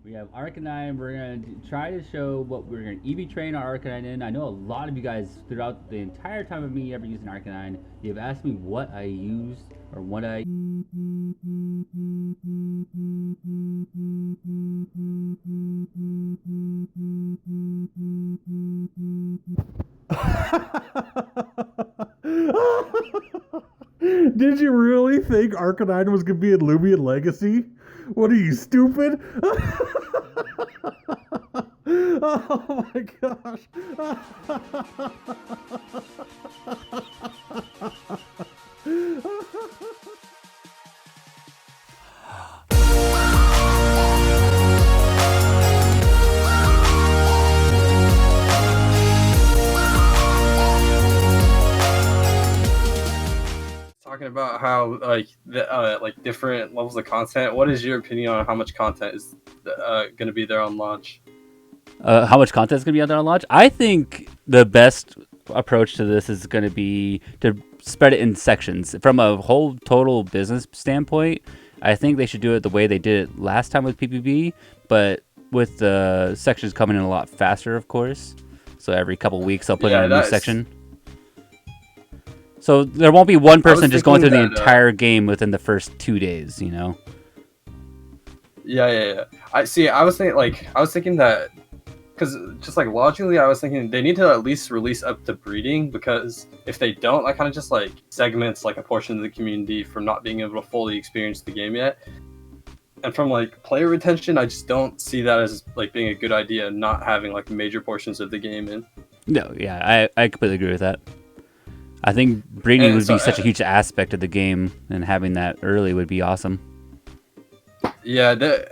We have Arcanine. We're gonna try to show what we're gonna EV train our Arcanine in. I know a lot of you guys throughout the entire time of me ever using Arcanine, you've asked me what I used or what I. Did you really think Arcanine was going to be in Loomian Legacy? What are you, stupid? Oh my gosh. Talking about how like different levels of content. What is your opinion on how much content is going to be there on launch? How much content is going to be out there on launch? I think the best approach to this is going to be to spread it in sections. From a whole total business standpoint, I think they should do it the way they did it last time with PPB, but with the sections coming in a lot faster, of course. So every couple weeks, I'll put in a new section. So there won't be one person just going through the entire game within the first 2 days, you know? Yeah. I was thinking that, because just like logically, I was thinking they need to at least release up to breeding, because if they don't, that kind of just like segments like a portion of the community from not being able to fully experience the game yet. And from like player retention, I just don't see that as like being a good idea, not having like major portions of the game in. No, yeah, I completely agree with that. I think breeding would be such a huge aspect of the game, and having that early would be awesome. Yeah, I don't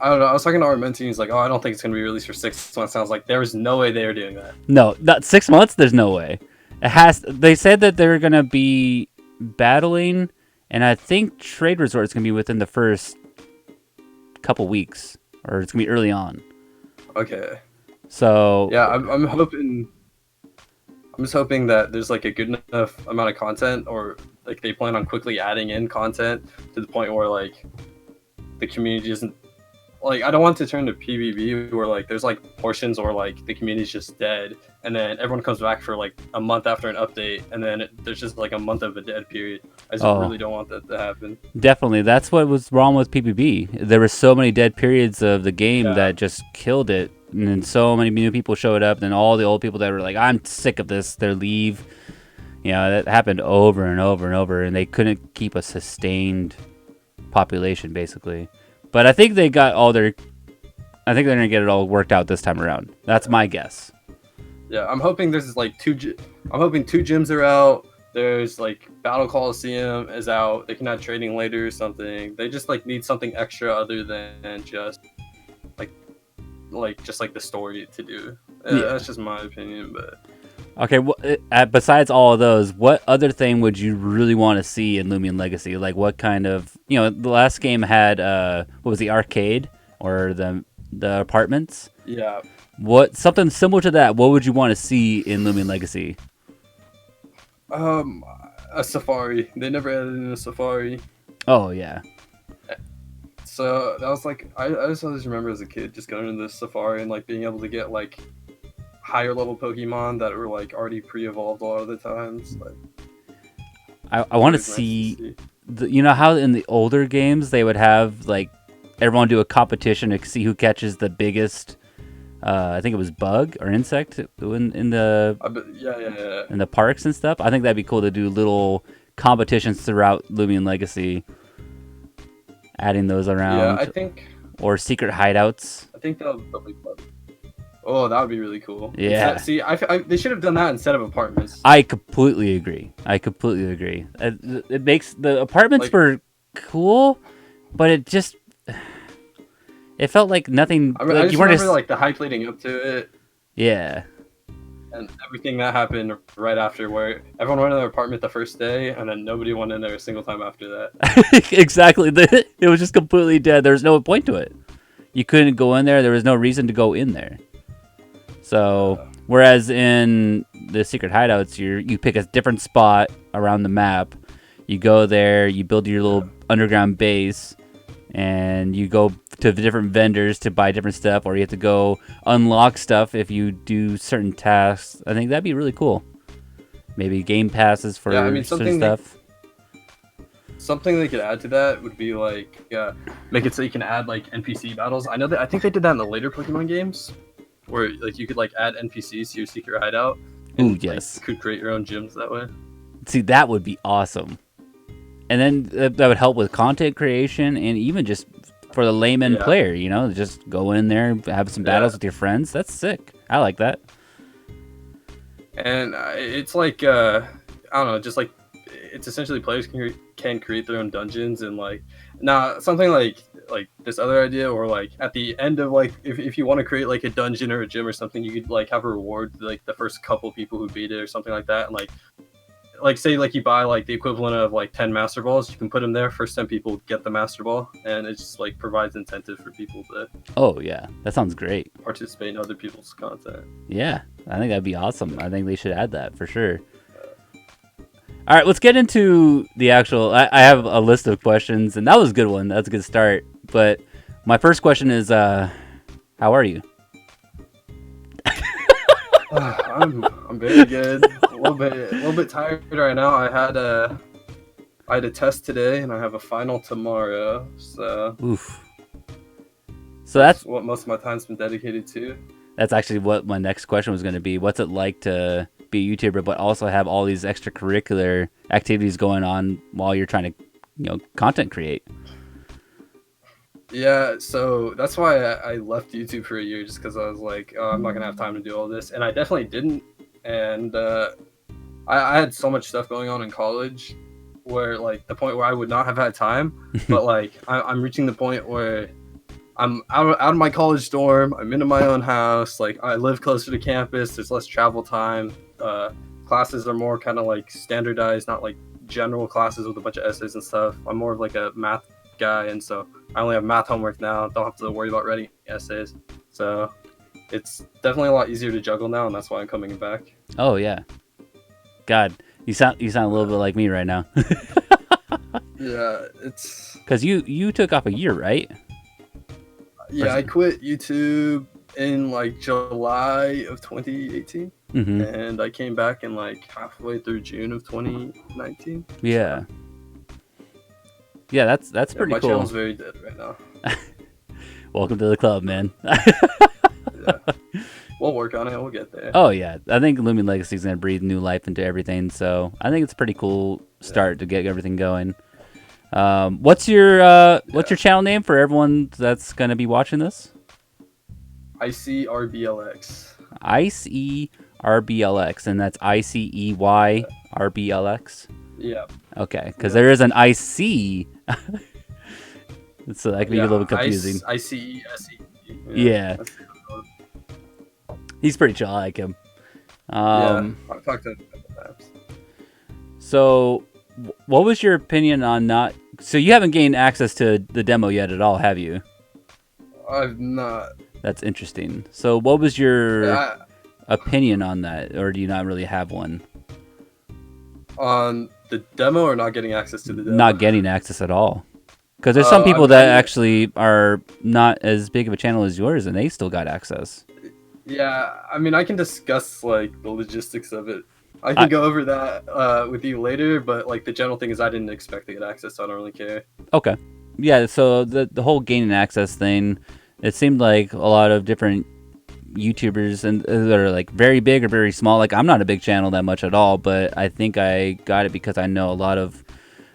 know. I was talking to our mentee, he's like, "Oh, I don't think it's gonna be released for 6 months." I was like, "There was no way they were doing that." No, not 6 months. There's no way. It has. They said that they're gonna be battling, and I think Trade Resort is gonna be within the first couple weeks, or it's gonna be early on. Okay. So yeah, I'm hoping. I'm just hoping that there's like a good enough amount of content, or like they plan on quickly adding in content to the point where like the community isn't like, I don't want to turn to PvP where like there's like portions or like the community's just dead, and then everyone comes back for like a month after an update, and then there's just like a month of a dead period. I just really don't want that to happen. Definitely, that's what was wrong with PvP. There were so many dead periods of the game that just killed it. And then so many new people showed up, and all the old people that were like, "I'm sick of this," they leave. You know, that happened over and over and over, and they couldn't keep a sustained population, basically. But I think they got all their. I think they're gonna get it all worked out this time around. That's my guess. Yeah, I'm hoping there's like I'm hoping 2 gyms are out. There's like Battle Coliseum is out. They can add trading later or something. They just like need something extra other than just just like the story to do. That's just my opinion, but okay. Well, besides all of those, what other thing would you really want to see in Loomian Legacy? Like, what kind of, you know, the last game had what was the arcade or the apartments? Yeah. What, something similar to that? What would you want to see in Loomian Legacy? A safari. They never added in a safari. Oh yeah. So that was like, I just always remember as a kid just going to the safari and like being able to get like higher level Pokemon that were like already pre-evolved a lot of the times. Like, I want to see, you know how in the older games they would have like everyone do a competition to see who catches the biggest. I think it was bug or insect in the in the parks and stuff. I think that'd be cool to do little competitions throughout Loomian Legacy. Adding those around. Yeah, I think. Or secret hideouts. I think that'll be fun. Oh, that would be really cool. Yeah. See, they should have done that instead of apartments. I completely agree. It makes the apartments were cool, but it just it felt like nothing. I just remember like the hype leading up to it. Yeah. And everything that happened right after, where everyone went in their apartment the first day, and then nobody went in there a single time after that. Exactly. It was just completely dead. There was no point to it. You couldn't go in there. There was no reason to go in there. So, whereas in the secret hideouts, you pick a different spot around the map. You go there, you build your little underground base, and you go to the different vendors to buy different stuff, or you have to go unlock stuff if you do certain tasks. I think that'd be really cool. Maybe game passes for certain stuff. Something they could add to that would be like make it so you can add like NPC battles. I think they did that in the later Pokemon games, where like you could like add NPCs to your secret hideout. And, Ooh, yes. Like, could create your own gyms that way. See, that would be awesome. And then that would help with content creation and even just for the layman player, you know, just go in there, have some battles with your friends. That's sick. I like that. And it's like I don't know, just like it's essentially players can create their own dungeons, and like now something like this other idea, or like at the end of like if you want to create like a dungeon or a gym or something, you could like have a reward like the first couple people who beat it or something like that, and like say like you buy like the equivalent of like 10 master balls, you can put them there. First 10 people get the master ball, and it just like provides incentive for people to that sounds great, participate in other people's content. I think that'd be awesome. I think they should add that for sure. All right, let's get into the actual I have a list of questions, and that was a good one. That's a good start, but my first question is how are you? I'm very good. A little bit tired right now. I had a test today, and I have a final tomorrow. So that's what most of my time's been dedicated to. That's actually what my next question was going to be. What's it like to be a YouTuber, but also have all these extracurricular activities going on while you're trying to, content create? Yeah, so that's why I left YouTube for a year, just because I was like, oh, I'm not gonna have time to do all this, and I definitely didn't. And I had so much stuff going on in college, where like the point where I would not have had time, but like I'm reaching the point where I'm out of my college dorm. I'm into my own house. Like I live closer to campus. There's less travel time. Classes are more kind of like standardized, not like general classes with a bunch of essays and stuff. I'm more of like a math guy, and so I only have math homework now. Don't have to worry about writing essays. So it's definitely a lot easier to juggle now, and that's why I'm coming back. Oh yeah. God, you sound a little bit like me right now. Yeah, it's because you took off a year, right? Yeah, I quit YouTube in like July of 2018, and I came back in like halfway through June of 2019. Yeah. Yeah, that's pretty my cool. My channel's very dead right now. Welcome to the club, man. Yeah. We'll work on it. We'll get there. Oh yeah, I think Loomian Legacy is gonna breathe new life into everything. So I think it's a pretty cool start to get everything going. What's your channel name for everyone that's gonna be watching this? ICEY RBLX. ICEY RBLX, and that's ICEY RBLX. Yeah. Okay, because there is an IC. So that can be a little bit confusing. ICESE. Yeah. He's pretty chill. I like him. Yeah, I've talked to him a couple times. So, what was your opinion on not? So you haven't gained access to the demo yet at all, have you? I've not. That's interesting. So, what was your opinion on that, or do you not really have one? On the demo, or not getting access to the demo? Not getting access at all. Because there's some people that actually are not as big of a channel as yours, and they still got access. Yeah, I mean, I can discuss like the logistics of it. I can go over that with you later, but like the general thing is I didn't expect to get access, so I don't really care. Okay. Yeah, so the whole gaining access thing, it seemed like a lot of different YouTubers and that are like very big or very small. Like I'm not a big channel that much at all, but I think I got it because I know a lot of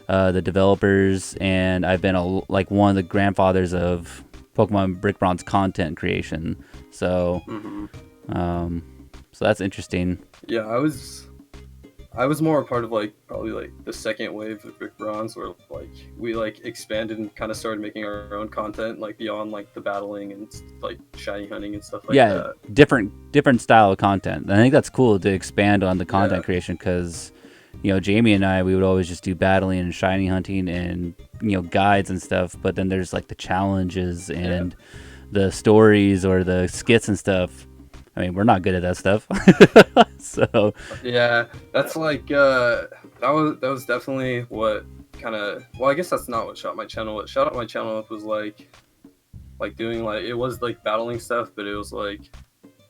the developers, and I've been like one of the grandfathers of Pokemon Brick Bronze content creation. So, so that's interesting. Yeah, I was more a part of like probably like the second wave of Brick Bronze, where like we like expanded and kind of started making our own content like beyond like the battling and like shiny hunting and stuff like that. Yeah, different style of content. I think that's cool to expand on the content creation, because Jamie and I, we would always just do battling and shiny hunting and guides and stuff, but then there's like the challenges and the stories or the skits and stuff. I mean, we're not good at that stuff. So yeah, that's like that was definitely what kind of, well, I guess that's not what Shot My Channel. What Shot My Channel up was like like doing like it was like battling stuff, but it was like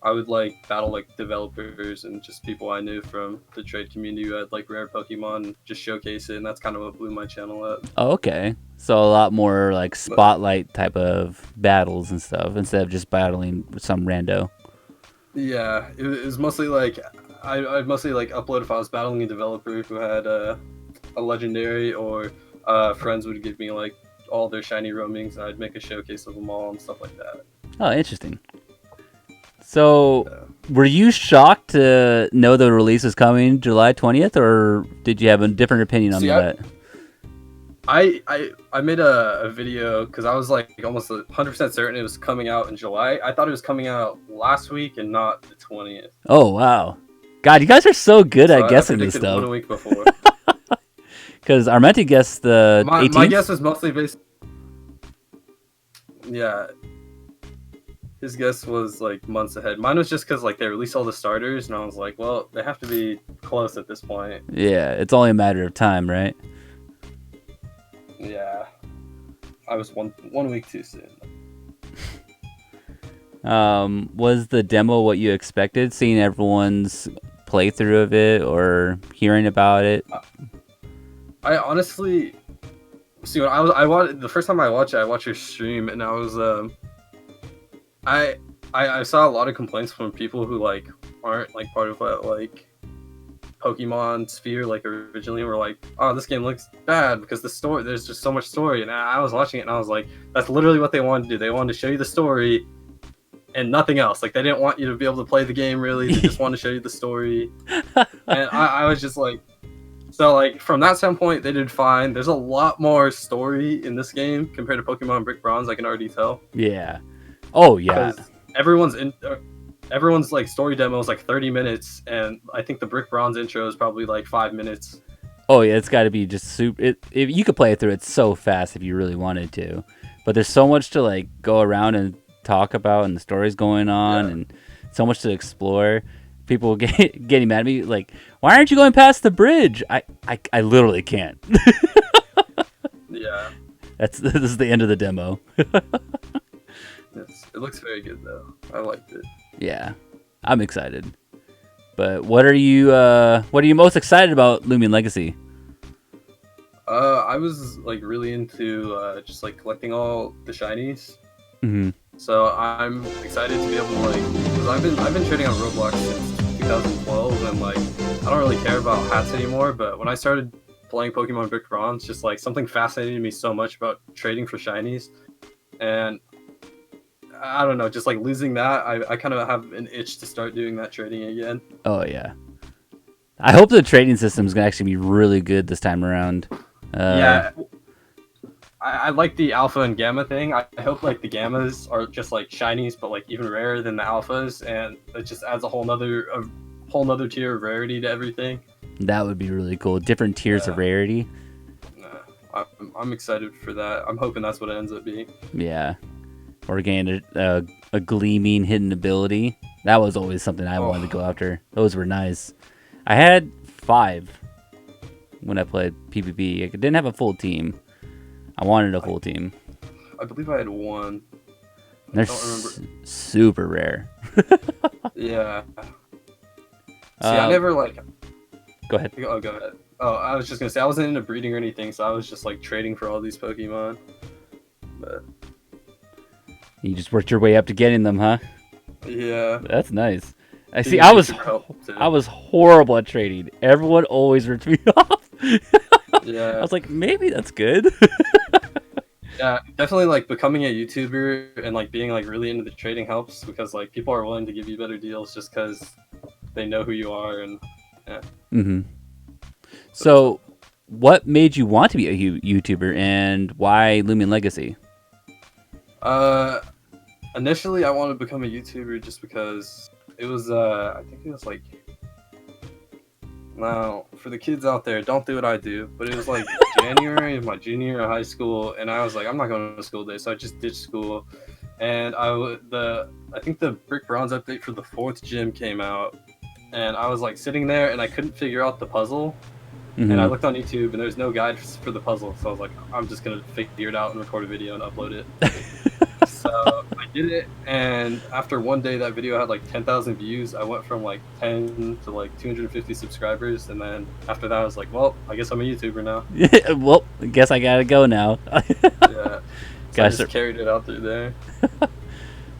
I would like battle like developers and just people I knew from the trade community who had like rare Pokemon and just showcase it, and that's kind of what blew my channel up. Oh, okay. So a lot more like But spotlight type of battles and stuff instead of just battling some rando. yeah, it was mostly like I'd mostly like upload if I was battling a developer who had a legendary, or friends would give me like all their shiny roamings, and I'd make a showcase of them all and stuff like that. Oh, interesting. So, Yeah. were you shocked to know the release was coming July 20th, or did you have a different opinion on See, that? I made a video because I was like almost 100% certain it was coming out in July. I thought it was coming out last week and not the 20th. Oh, wow. God, you guys are so good So at guessing this predicted stuff. 1 week before. Because Armenti guessed the my 18th. guess was mostly based. Yeah, his guess was like months ahead. Mine was just because like they released all the starters, and I was like, well, they have to be close at this point. Yeah, it's only a matter of time, right? Yeah, I was one week too soon. Was the demo what you expected, seeing everyone's playthrough of it or hearing about it? I honestly see when I watched the first time I watched it, I watched your stream, and I was I saw a lot of complaints from people who like aren't like part of that like Pokemon sphere like originally, were like, oh, this game looks bad because the story, there's just so much story. And I was watching it and I was like, that's literally what they wanted to do. They wanted to show you the story and nothing else. Like they didn't want you to be able to play the game really. They just wanted to show you the story. And I was just like, so like from that standpoint, they did fine. There's a lot more story in this game compared to Pokemon Brick Bronze. I can already tell. Yeah. Oh, yeah. Because everyone's like story demo is like 30 minutes, and I think the Brick Bronze intro is probably like 5 minutes. Oh, yeah, it's got to be just super. If you could play it through it so fast if you really wanted to. But there's so much to like go around and talk about, and the stories going on, and so much to explore. People getting mad at me like, why aren't you going past the bridge? I literally can't. Yeah. This is the end of the demo. It looks very good though. I liked it. Yeah, I'm excited. But what are you most excited about Loomian Legacy? I was like really into just like collecting all the shinies. Mm-hmm. So I'm excited to be able to like, because I've been trading on Roblox since 2012, and like I don't really care about hats anymore. But when I started playing Pokemon Brick Bronze, just like something fascinated me so much about trading for shinies, and I don't know, just like losing that, I kind of have an itch to start doing that trading again. Oh yeah, I hope the trading system is gonna actually be really good this time around. Yeah, I like the alpha and gamma thing. I hope like the gammas are just like shinies, but like even rarer than the alphas, and it just adds a whole nother tier of rarity to everything. That would be really cool. Different tiers of rarity. I'm excited for that. I'm hoping that's what it ends up being. Yeah. Or getting a gleaming hidden ability. That was always something I wanted to go after. Those were nice. I had 5 when I played PvP. I didn't have a full team. I wanted a full team. I believe I had 1. They're I don't remember. Super rare. Yeah. See, I never like. Go ahead. Oh, go ahead. Oh, I was just gonna say I wasn't into breeding or anything, so I was just like trading for all these Pokemon. But You just worked your way up to getting them, huh? yeah. That's nice. I see. I was horrible at trading. Everyone always ripped me off. Yeah. I was like, maybe that's good. Yeah, definitely like becoming a YouTuber and like being like really into the trading helps, because like people are willing to give you better deals just because they know who you are, and yeah. Mm-hmm. So, what made you want to be a YouTuber, and why Loomian Legacy? Initially I wanted to become a YouTuber just because it was I think it was like, now for the kids out there, don't do what I do, but it was like January of my junior year of high school, and I was like, I'm not going to school today, so I just ditched school, and I think the Brick Bronze update for the 4th gym came out, and I was like sitting there and I couldn't figure out the puzzle. Mm-hmm. And I looked on YouTube and there's no guide for the puzzle, so I was like, I'm just gonna figure it out and record a video and upload it. So So I did it, and after one day, that video had like 10,000 views. I went from like 10 to like 250 subscribers, and then after that, I was like, well, I guess I'm a YouTuber now. Well, I guess I gotta go now. Yeah. So I Gosh, just carried it out through there.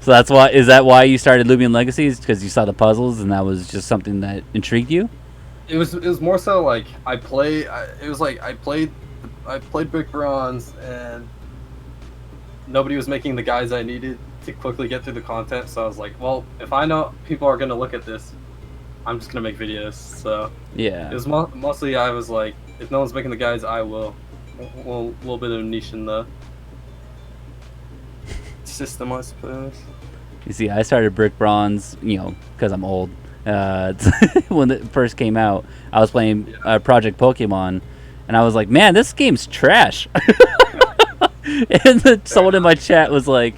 so that's why. Is that why you started Loomian Legacies? Because you saw the puzzles, and that was just something that intrigued you? It was more so like I played Brick Bronze, and nobody was making the guides I needed to quickly get through the content. So I was like, well, if I know people are gonna look at this, I'm just gonna make videos. So Yeah. it was mostly I was like, if no one's making the guides, I will. Well, a little bit of niche in the system, I suppose. You see, I started Brick Bronze, because I'm old. When it first came out, I was playing Project Pokemon, and I was like, man, this game's trash. And then someone in my chat was like,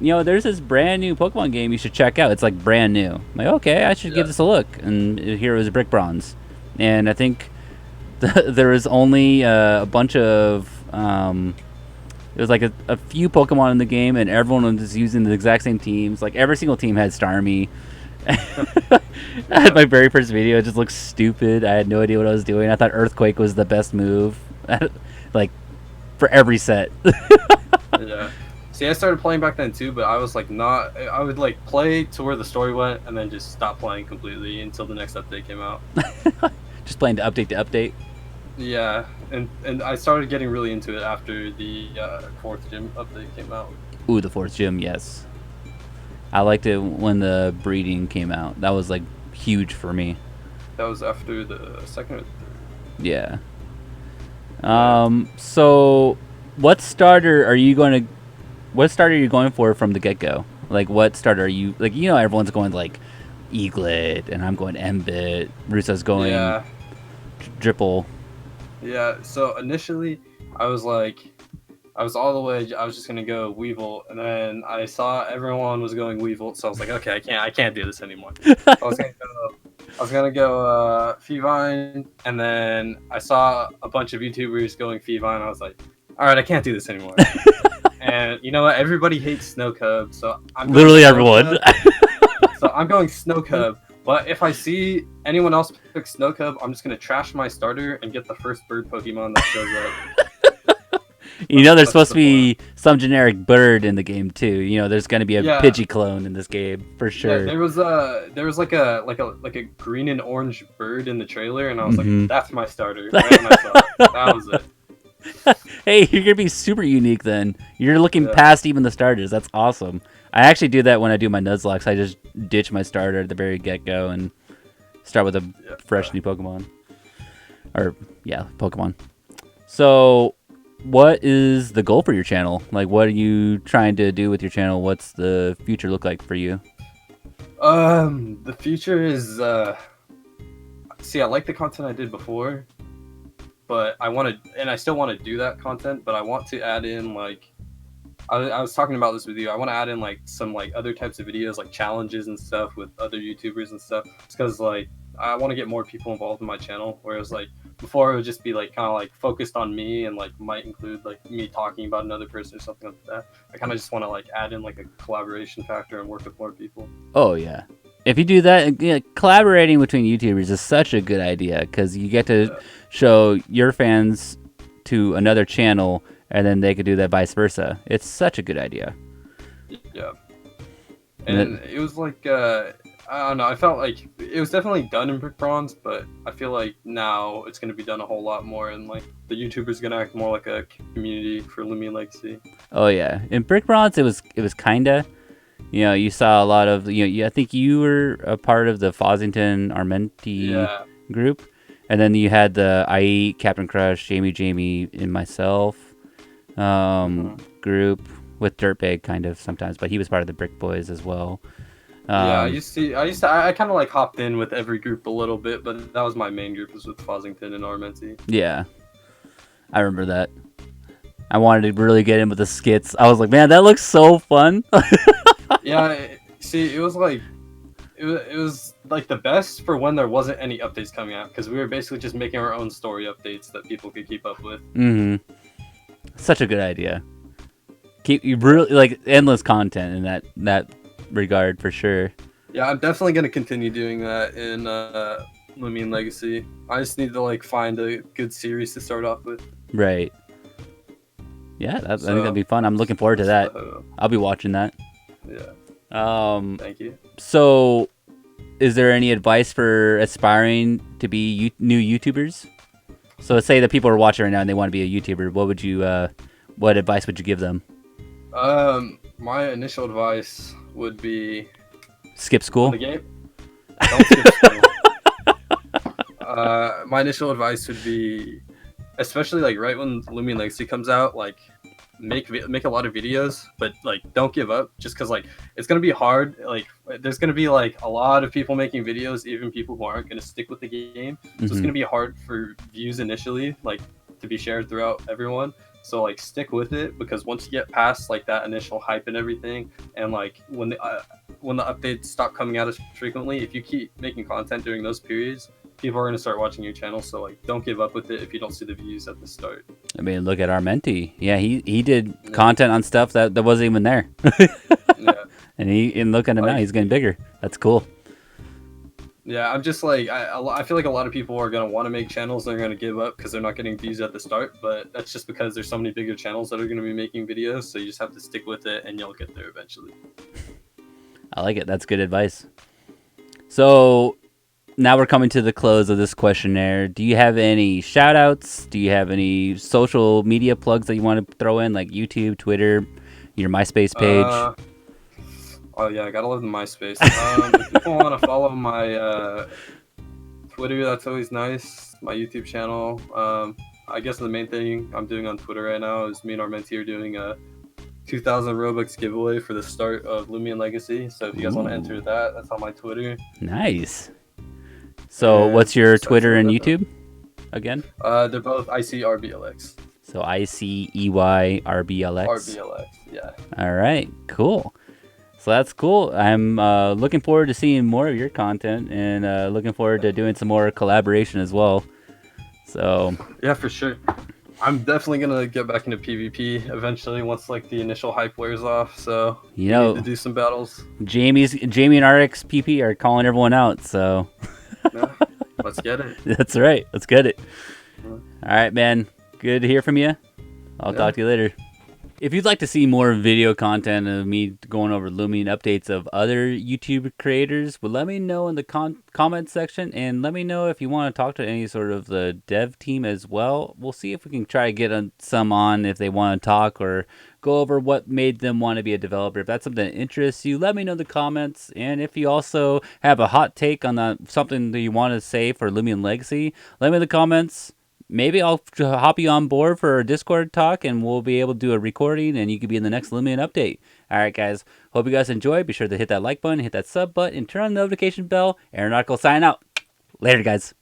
there's this brand new Pokemon game you should check out. It's like brand new. I'm like, okay, I should give this a look. And here was Brick Bronze. And I think there was only a bunch of... it was like a few Pokemon in the game, and everyone was using the exact same teams. Like, every single team had Starmie. I had my very first video. It just looked stupid. I had no idea what I was doing. I thought Earthquake was the best move. Like, for every set. Yeah. See, I started playing back then too, but I was like not. I would like play to where the story went, and then just stop playing completely until the next update came out. Just playing to update. Yeah, and I started getting really into it after the fourth gym update came out. Ooh, the fourth gym, yes. I liked it when the breeding came out. That was like huge for me. That was after the second or the third. Yeah. So what starter are you going for from the get-go? Like, what starter are you, like, everyone's going like Eaglet, and I'm going Mbit, Russa's going Dripple. Yeah, so initially I was all the way, I was just gonna go Weevil, and then I saw everyone was going Weevil, so I was like, okay, I can't do this anymore. I was gonna go Feevine, and then I saw a bunch of YouTubers going Feevine. I was like, all right, I can't do this anymore. And you know what? Everybody hates Snowcub, so I'm literally everyone. So I'm going Snowcub. But if I see anyone else pick Snowcub, I'm just gonna trash my starter and get the first bird Pokemon that shows up. There's supposed to be some generic bird in the game too. There's gonna be a Pidgey clone in this game for sure. Yeah, there was like a green and orange bird in the trailer, and I was like, that's my starter. Right when I saw it. That was it. Hey, you're gonna be super unique then. You're looking past even the starters. That's awesome. I actually do that when I do my Nuzlocke. I just ditch my starter at the very get-go and start with a fresh new Pokemon. Pokemon. So, what is the goal for your channel? Like, what are you trying to do with your channel? What's the future look like for you? The future is, see, I like the content I did before, but I still want to do that content, but I want to add in, like, I was talking about this with you. I want to add in like some like other types of videos, like challenges and stuff with other YouTubers and stuff. Just because like I want to get more people involved in my channel. Whereas like before it would just be like kind of like focused on me and like might include like me talking about another person or something like that. I kind of just want to like add in like a collaboration factor and work with more people. Oh yeah. If you do that, collaborating between YouTubers is such a good idea because you get to show your fans to another channel, and then they could do that vice versa. It's such a good idea. Yeah. And it was like, I don't know, I felt like it was definitely done in Brick Bronze, but I feel like now it's going to be done a whole lot more, and like the YouTubers going to act more like a community for Loomian Legacy. Oh yeah. In Brick Bronze, it was kinda, you saw a lot of, I think you were a part of the Fozzington Armenti group, and then you had the IE, Captain Crush, Jamie, and myself group with Dirtbag kind of sometimes, but he was part of the Brick Boys as well. I kind of like hopped in with every group a little bit, but that was my main group, was with Fozzington and Armenti. Yeah, I remember that. I wanted to really get in with the skits. I was like, man, that looks so fun. Yeah, see, it was like the best for when there wasn't any updates coming out, because we were basically just making our own story updates that people could keep up with. Such a good idea. Keep you really like endless content in that regard for sure. Yeah, I'm definitely gonna continue doing that in Loomian Legacy. I just need to like find a good series to start off with. Right. Yeah, I think that'd So be fun. I'm looking forward to that. uh, I'll be watching that. yeah, thank you. So is there any advice for aspiring to be new YouTubers? So let's say that people are watching right now and they want to be a YouTuber. What advice would you give them? My initial advice would be Skip school? the game. Don't skip school. My initial advice would be, especially like right when Loomian Legacy comes out, like make a lot of videos, but like don't give up. Just because like it's gonna be hard. Like there's gonna be like a lot of people making videos, even people who aren't gonna stick with the game. So it's gonna be hard for views initially, like to be shared throughout everyone. So like stick with it, because once you get past like that initial hype and everything, and like when the updates stop coming out as frequently, if you keep making content during those periods, people are going to start watching your channel. So like don't give up with it if you don't see the views at the start. I mean, look at our mentee. Yeah, he did content on stuff that wasn't even there. Yeah. And look at him now, he's getting bigger. That's cool. Yeah, I'm just like I feel like a lot of people are gonna want to make channels and they're gonna give up because they're not getting views at the start. But that's just because there's so many bigger channels that are gonna be making videos. So you just have to stick with it, and you'll get there eventually. I like it. That's good advice. So now we're coming to the close of this questionnaire. Do you have any shout outs? Do you have any social media plugs that you want to throw in, like YouTube, Twitter, your MySpace page? Oh yeah, I gotta love the MySpace. If people want to follow my Twitter, that's always nice. My YouTube channel. I guess the main thing I'm doing on Twitter right now is me and our mentee are doing a 2,000 Robux giveaway for the start of Loomian Legacy. So if you guys want to enter that, that's on my Twitter. Nice. So what's your Twitter and YouTube again? They're both ICEY RBLX. So ICEY RBLX. RBLX, yeah. All right, cool. So that's cool. I'm looking forward to seeing more of your content, and looking forward to doing some more collaboration as well. So yeah, for sure. I'm definitely gonna get back into PvP eventually once like the initial hype wears off. So you know, need to do some battles. Jamie and RXPP are calling everyone out. So yeah, let's get it. That's right. Let's get it. All right, man. Good to hear from you. I'll talk to you later. If you'd like to see more video content of me going over Loomian updates of other YouTube creators, well, let me know in the comment section, and let me know if you want to talk to any sort of the dev team as well. We'll see if we can try to get some on if they want to talk or go over what made them want to be a developer. If that's something that interests you, let me know in the comments. And if you also have a hot take on something that you want to say for Loomian Legacy, let me know in the comments. Maybe I'll hop you on board for a Discord talk, and we'll be able to do a recording, and you could be in the next Loomian update. All right, guys. Hope you guys enjoy. Be sure to hit that like button, hit that sub button, and turn on the notification bell. Aaronautical sign out. Later, guys.